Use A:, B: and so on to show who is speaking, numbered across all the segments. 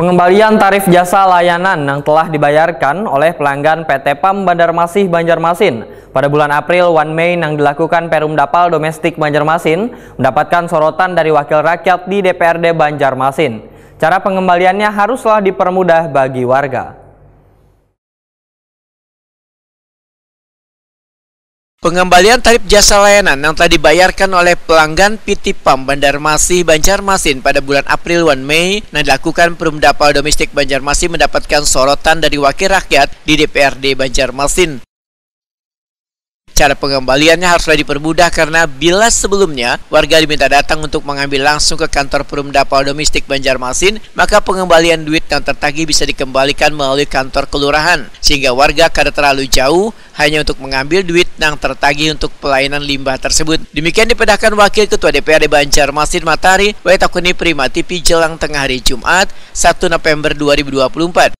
A: Pengembalian tarif jasa layanan yang telah dibayarkan oleh pelanggan PT PAM Banjarmasin Banjarmasin pada bulan April 1 Mei yang dilakukan Perumdapal Domestik Banjarmasin mendapatkan sorotan dari wakil rakyat di DPRD Banjarmasin. Cara pengembaliannya haruslah dipermudah bagi warga.
B: Pengembalian tarif jasa layanan yang telah dibayarkan oleh pelanggan PT PAM Banjarmasin Banjarmasin pada bulan April 1 Mei yang dilakukan Perumdapal Domestik Banjarmasin mendapatkan sorotan dari wakil rakyat di DPRD Banjarmasin. Cara pengembaliannya haruslah dipermudah karena bila sebelumnya warga diminta datang untuk mengambil langsung ke kantor Perumdapal Domestik Banjarmasin, maka pengembalian duit yang tertagih bisa dikembalikan melalui kantor kelurahan, sehingga warga kada terlalu jauh hanya untuk mengambil duit yang tertagih untuk pelayanan limbah tersebut. Demikian dipedahkan Wakil Ketua DPRD Banjarmasin Matahari, Waitakuni Prima TV jelang tengah hari Jumat 1 November 2024.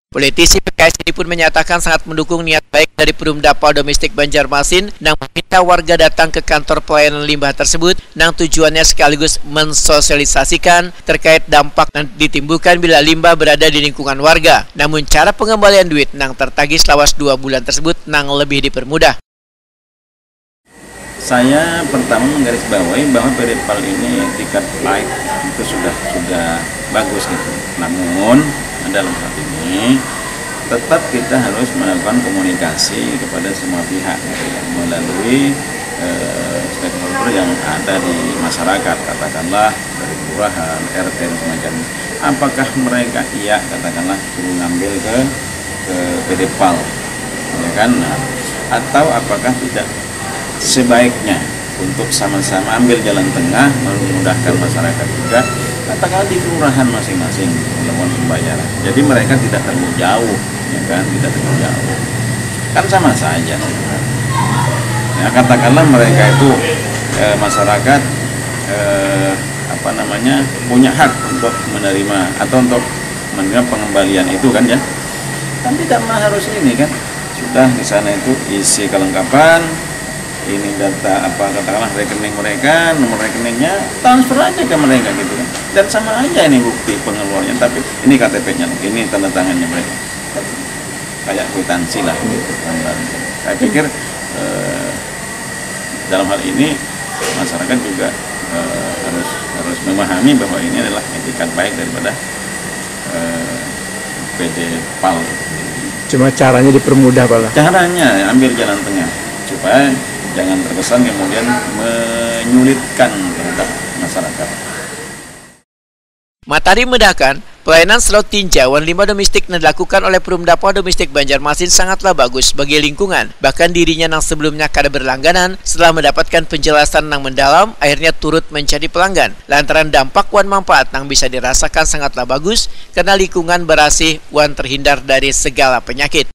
B: Politisi PKS ini pun menyatakan sangat mendukung niat baik dari Perumdapal Domestik Banjarmasin yang meminta warga datang ke kantor pelayanan limbah tersebut yang tujuannya sekaligus mensosialisasikan terkait dampak yang ditimbulkan bila limbah berada di lingkungan warga. Namun cara pengembalian duit yang tertagih selama 2 bulan tersebut yang lebih dipermudah.
C: Saya pertama menggarisbawahi bahwa PDPAL ini etikat baik itu sudah bagus gitu. Namun dalam hal ini tetap kita harus melakukan komunikasi kepada semua pihak gitu, melalui stakeholder yang ada di masyarakat, katakanlah dari kelurahan, RT dan semacamnya. Apakah mereka katakanlah suruh ngambil ke PDPAL, ya kan? Nah, atau apakah tidak sebaiknya untuk sama-sama ambil jalan tengah memudahkan masyarakat juga, katakanlah di kelurahan masing-masing melakukan pembayaran. Jadi mereka tidak terlalu jauh, ya kan? Tidak terlalu jauh. Kan sama saja. Ya, katakanlah mereka itu masyarakat punya hak untuk menerima atau untuk menerima pengembalian itu kan ya. Kan tidak harus ini kan. Sudah di sana itu isi kelengkapan, ini data katakanlah rekening mereka, nomor rekeningnya, transfer aja ke mereka gitu kan. Dan sama aja ini bukti pengeluarannya, tapi ini KTP-nya, ini tanda tangannya mereka. Kayak kwitansi lah gitu. Saya pikir dalam hal ini masyarakat juga harus memahami bahwa ini adalah etikat baik daripada PDPAL.
D: Cuma caranya dipermudah, Pak?
C: Caranya ambil jalan tengah supaya jangan terkesan kemudian menyulitkan terhadap masyarakat.
B: Matahari medahkan, pelayanan slot tinjauan limbah domestik yang dilakukan oleh Perumdapal Domestik Banjarmasin sangatlah bagus bagi lingkungan. Bahkan dirinya yang sebelumnya kada berlangganan, setelah mendapatkan penjelasan yang mendalam, akhirnya turut menjadi pelanggan. Lantaran dampak wan manfaat yang bisa dirasakan sangatlah bagus, karena lingkungan bersih wan terhindar dari segala penyakit.